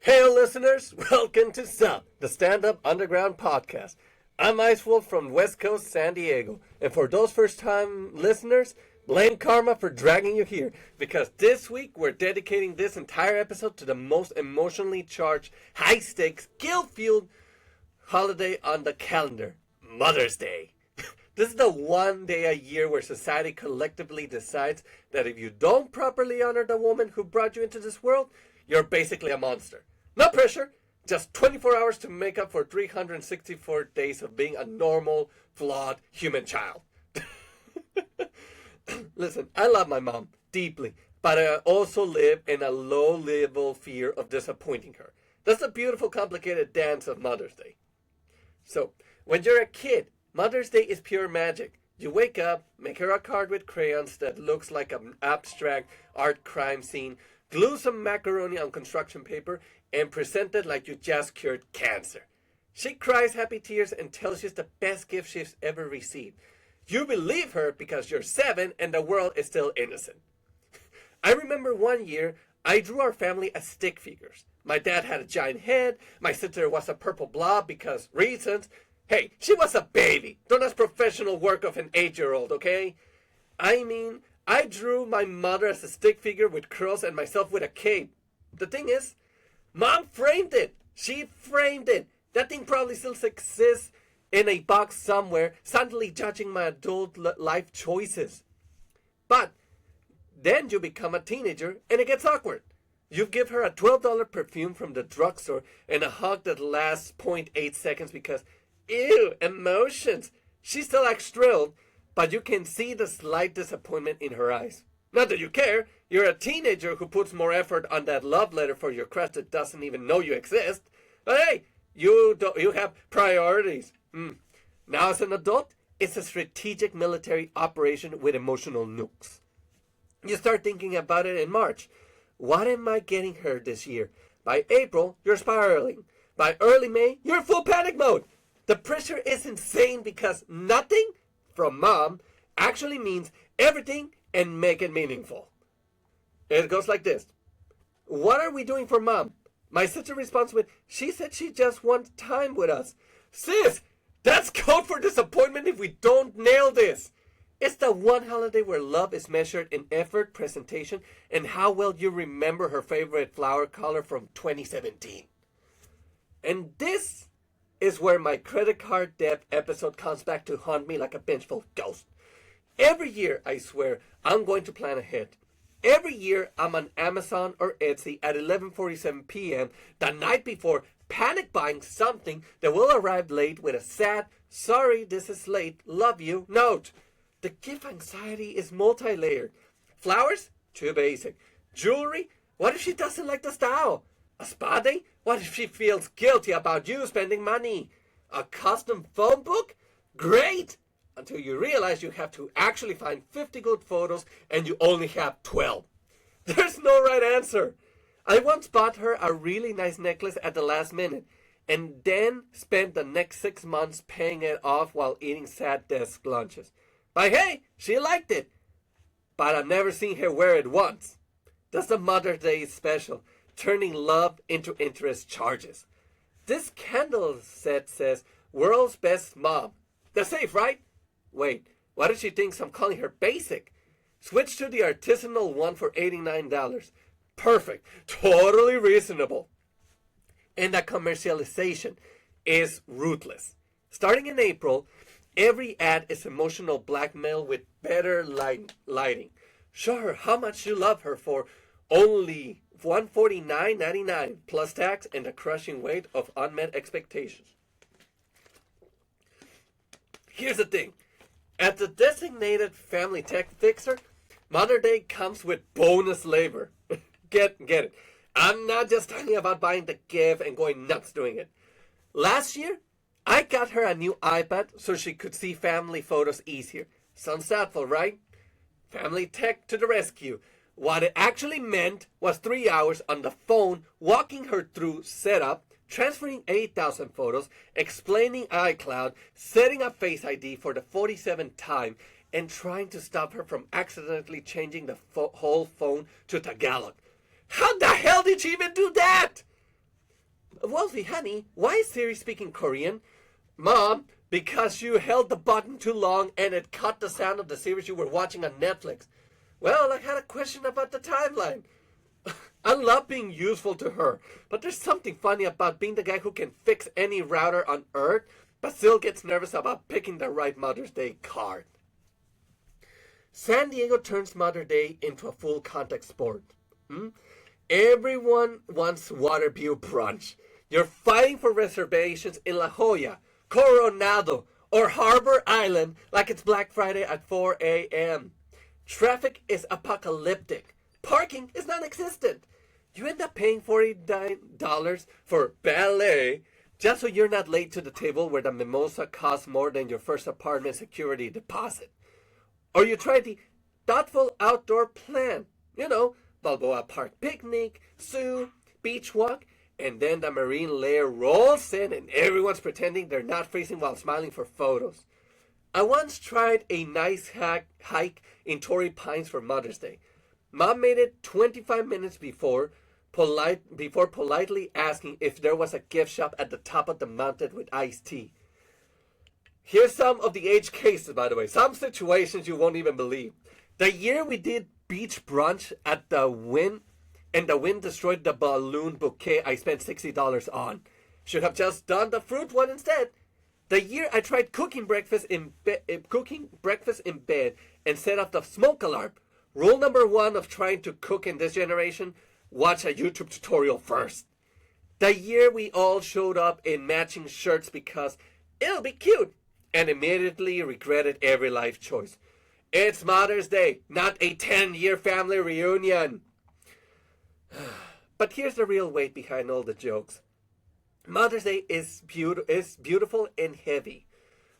Hey, listeners, welcome to Sub, the stand-up underground podcast. I'm Ice Wolf from West Coast San Diego, and for those first-time listeners, blame karma for dragging you here, because this week we're dedicating this entire episode to the most emotionally charged, high-stakes, guilt-fueled holiday on the calendar, Mother's Day. This is the one day a year where society collectively decides that if you don't properly honor the woman who brought you into this world, you're basically a monster. No pressure, just 24 hours to make up for 364 days of being a normal, flawed human child. Listen, I love my mom deeply, but I also live in a low-level fear of disappointing her. That's the beautiful, complicated dance of Mother's Day. So, when you're a kid, Mother's Day is pure magic. You wake up, make her a card with crayons that looks like an abstract art crime scene, glue some macaroni on construction paper, and present it like you just cured cancer. She cries happy tears and tells you it's the best gift she's ever received. You believe her because you're 7 and the world is still innocent. I remember one year, I drew our family as stick figures. My dad had a giant head, my sister was a purple blob because reasons. Hey, she was a baby. Don't ask professional work of an 8-year-old, okay? I drew my mother as a stick figure with curls and myself with a cape. The thing is, Mom framed it. She framed it. That thing probably still exists in a box somewhere, silently judging my adult life choices. But then you become a teenager and it gets awkward. You give her a $12 perfume from the drugstore and a hug that lasts 0.8 seconds because, ew, emotions. She still acts thrilled, but you can see the slight disappointment in her eyes. Not that you care. You're a teenager who puts more effort on that love letter for your crush that doesn't even know you exist. But hey, you have priorities. Now as an adult, it's a strategic military operation with emotional nukes. You start thinking about it in March. What am I getting her this year? By April, you're spiraling. By early May, you're in full panic mode. The pressure is insane because nothing from Mom actually means everything and make it meaningful. It goes like this. What are we doing for Mom? My sister responds with, she said she just wants time with us. Sis, that's code for disappointment if we don't nail this. It's the one holiday where love is measured in effort, presentation, and how well you remember her favorite flower color from 2017. And this is where my credit card debt episode comes back to haunt me like a vengeful ghost. Every year, I swear, I'm going to plan ahead. Every year, I'm on Amazon or Etsy at 11:47 p.m. the night before, panic buying something that will arrive late with a sad, sorry this is late, love you note. The gift anxiety is multi-layered. Flowers? Too basic. Jewelry? What if she doesn't like the style? A spa day? What if she feels guilty about you spending money? A custom phone book? Great! Until you realize you have to actually find 50 good photos and you only have 12. There's no right answer. I once bought her a really nice necklace at the last minute and then spent the next 6 months paying it off while eating sad desk lunches. But hey, she liked it. But I've never seen her wear it once. That's the Mother's Day special, turning love into interest charges. This candle set says, world's best mom. That's safe, right? Wait, what if she thinks I'm calling her basic? Switch to the artisanal one for $89. Perfect. Totally reasonable. And the commercialization is ruthless. Starting in April, every ad is emotional blackmail with better lighting. Show her how much you love her for only $149.99 plus tax and the crushing weight of unmet expectations. Here's the thing. At the designated family tech fixer, Mother's Day comes with bonus labor. Get it. I'm not just talking about buying the gift and going nuts doing it. Last year, I got her a new iPad so she could see family photos easier. Sounds thoughtful, right? Family tech to the rescue. What it actually meant was 3 hours on the phone walking her through setup, transferring 8,000 photos, explaining iCloud, setting up Face ID for the 47th time, and trying to stop her from accidentally changing the whole phone to Tagalog. How the hell did she even do that? Wolfie, honey, why is Siri speaking Korean? Mom, because you held the button too long and it cut the sound of the series you were watching on Netflix. Well, I had a question about the timeline. I love being useful to her, but there's something funny about being the guy who can fix any router on Earth, but still gets nervous about picking the right Mother's Day card. San Diego turns Mother's Day into a full contact sport. Everyone wants water view brunch. You're fighting for reservations in La Jolla, Coronado, or Harbor Island like it's Black Friday at 4 a.m. Traffic is apocalyptic. Parking is non-existent. You end up paying $49 for ballet just so you're not late to the table where the mimosa costs more than your first apartment security deposit. Or you try the thoughtful outdoor plan. Balboa Park picnic, zoo, beach walk, and then the marine layer rolls in and everyone's pretending they're not freezing while smiling for photos. I once tried a nice hike in Torrey Pines for Mother's Day. Mom made it 25 minutes before politely asking if there was a gift shop at the top of the mountain with iced tea. Here's some of the age cases, by the way. Some situations you won't even believe. The year we did beach brunch at the wind, and the wind destroyed the balloon bouquet I spent $60 on. Should have just done the fruit one instead. The year I tried cooking breakfast in bed and set off the smoke alarm. Rule number 1 of trying to cook in this generation: watch a YouTube tutorial first. The year we all showed up in matching shirts because it'll be cute, and immediately regretted every life choice. It's Mother's Day, not a 10-year family reunion. But here's the real weight behind all the jokes. Mother's Day is beautiful and heavy.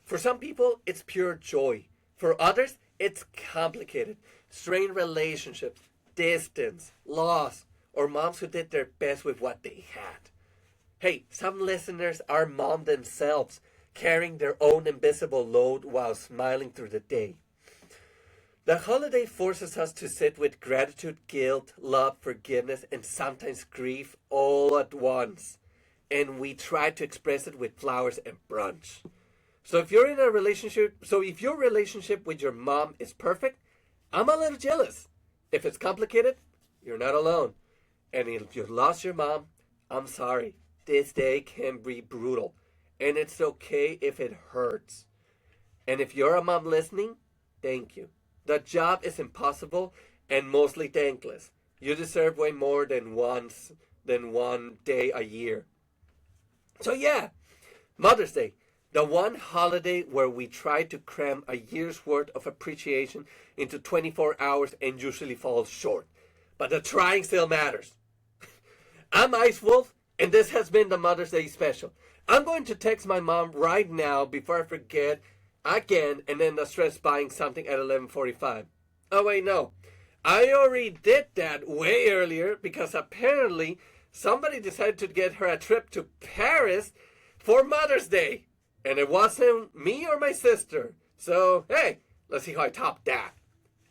For some people, it's pure joy. For others, it's complicated. Strained relationships, distance, loss, or moms who did their best with what they had. Hey, some listeners are mom themselves, carrying their own invisible load while smiling through the day. The holiday forces us to sit with gratitude, guilt, love, forgiveness, and sometimes grief all at once. And we try to express it with flowers and brunch. So if your relationship with your mom is perfect, I'm a little jealous. If it's complicated, you're not alone. And if you lost your mom, I'm sorry. This day can be brutal. And it's okay if it hurts. And if you're a mom listening, thank you. The job is impossible and mostly thankless. You deserve way more than one day a year. So yeah, Mother's Day, the one holiday where we try to cram a year's worth of appreciation into 24 hours and usually falls short. But the trying still matters. I'm Ice Wolf, and this has been the Mother's Day special. I'm going to text my mom right now before I forget again and end the stress buying something at 11:45. Oh wait, no. I already did that way earlier because apparently somebody decided to get her a trip to Paris for Mother's Day. And it wasn't me or my sister. So, hey, let's see how I top that.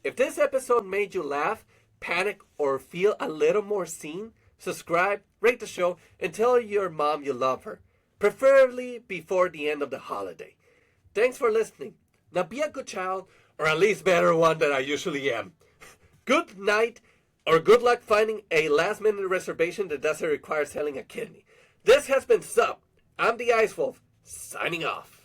If this episode made you laugh, panic, or feel a little more seen, subscribe, rate the show, and tell your mom you love her. Preferably before the end of the holiday. Thanks for listening. Now be a good child, or at least better one than I usually am. Good night, or good luck finding a last-minute reservation that doesn't require selling a kidney. This has been Sup. I'm the Ice Wolf, signing off.